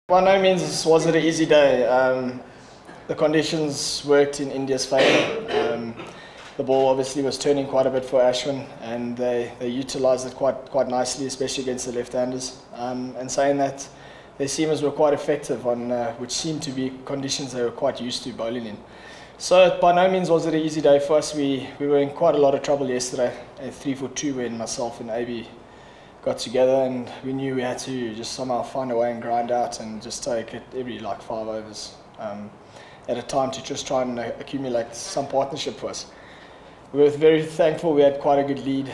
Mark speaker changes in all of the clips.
Speaker 1: By no means was it an easy day. The conditions worked in India's favour. The ball obviously was turning quite a bit for Ashwin, and they utilised it quite nicely, especially against the left-handers. And saying that, their seamers were quite effective on which seemed to be conditions they were quite used to bowling in. So by no means was it an easy day for us. We were in quite a lot of trouble yesterday at 3 for 2 when myself and AB got together, and we knew we had to just somehow find a way and grind out and just take it every like 5 overs at a time to just try and accumulate some partnership for us. We were very thankful we had quite a good lead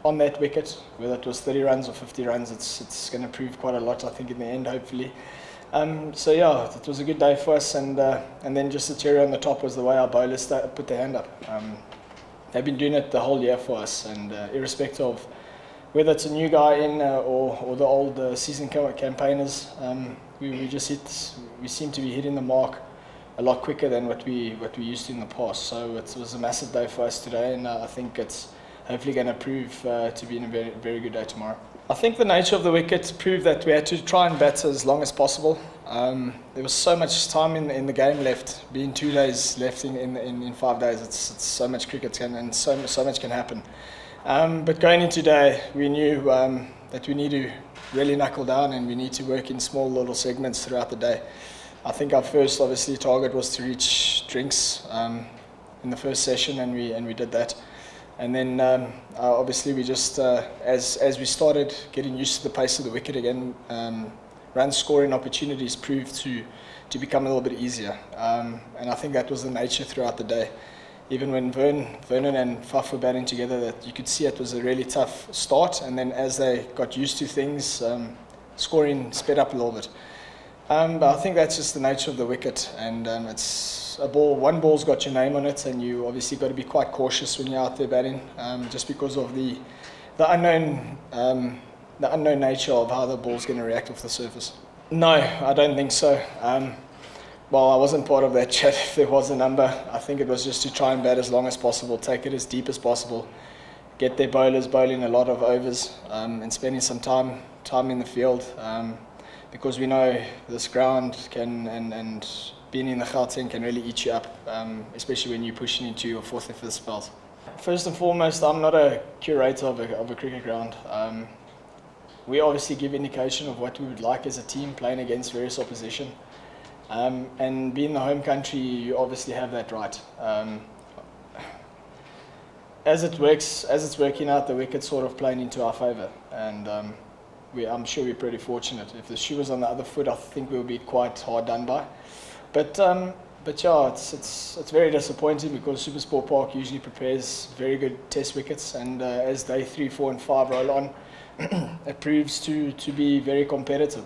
Speaker 1: on that wicket, whether it was 30 runs or 50 runs. It's going to prove quite a lot, I think, in the end, hopefully. So yeah, it was a good day for us, and then just the cherry on the top was the way our bowlers put their hand up. They've been doing it the whole year for us, and irrespective of whether it's a new guy in or the old season campaigners, we seem to be hitting the mark a lot quicker than what we used to in the past. So it was a massive day for us today, and I think it's hopefully going to prove to be a very, very good day tomorrow. I think the nature of the wicket proved that we had to try and bat as long as possible. There was so much time in the game left, being 2 days left in 5 days. It's so much cricket and so much can happen. But going into today, we knew that we need to really knuckle down and we need to work in small little segments throughout the day. I think our first, obviously, target was to reach drinks in the first session, and we did that. And then obviously we just, as we started getting used to the pace of the wicket again, run scoring opportunities proved to become a little bit easier. And I think that was the nature throughout the day. Even when Vernon and Faf were batting together, that you could see it was a really tough start, and then as they got used to things, scoring sped up a little bit. But I think that's just the nature of the wicket, and it's a ball. One ball's got your name on it, and you obviously got to be quite cautious when you're out there batting, just because of the unknown nature of how the ball's going to react off the surface. No, I don't think so. Well, I wasn't part of that chat if there was a number. I think it was just to try and bat as long as possible, take it as deep as possible, get their bowlers bowling a lot of overs, and spending some time in the field, because we know this ground can, and being in the Gauteng can really eat you up, especially when you're pushing into your 4th and 5th spells. First and foremost, I'm not a curator of a cricket ground. We obviously give indication of what we would like as a team playing against various opposition. And being the home country, you obviously have that right. As it's working out, the wicket's sort of playing into our favour, and I'm sure we're pretty fortunate. If the shoe was on the other foot, I think we would be quite hard done by. But yeah, it's very disappointing because SuperSport Park usually prepares very good test wickets, and as day 3, 4, and 5 roll on, it proves to be very competitive.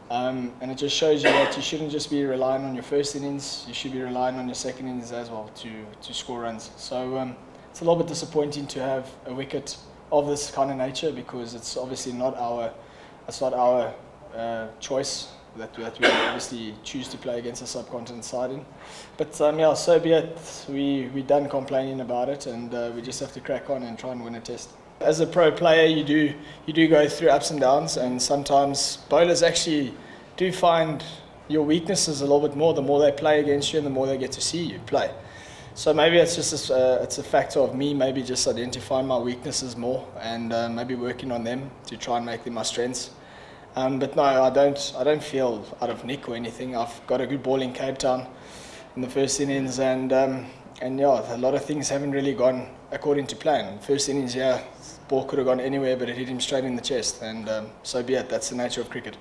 Speaker 1: And it just shows you that you shouldn't just be relying on your first innings, you should be relying on your second innings as well to score runs. So it's a little bit disappointing to have a wicket of this kind of nature, because it's obviously not our choice that we obviously choose to play against a subcontinent side in. But yeah, so be it. We're done complaining about it, and we just have to crack on and try and win a test. As a pro player, you do go through ups and downs, and sometimes bowlers actually do find your weaknesses a little bit more the more they play against you and the more they get to see you play. So maybe it's just it's a factor of me maybe just identifying my weaknesses more and maybe working on them to try and make them my strengths. But no, I don't feel out of nick or anything. I've got a good ball in Cape Town in the first innings, and yeah, a lot of things haven't really gone according to plan. First innings, yeah, ball could have gone anywhere, but it hit him straight in the chest, and so be it. That's the nature of cricket.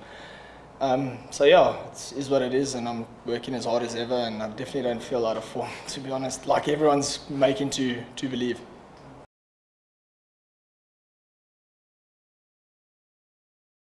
Speaker 1: So yeah, it is what it is, and I'm working as hard as ever, and I definitely don't feel out of form, to be honest, like everyone's making to believe.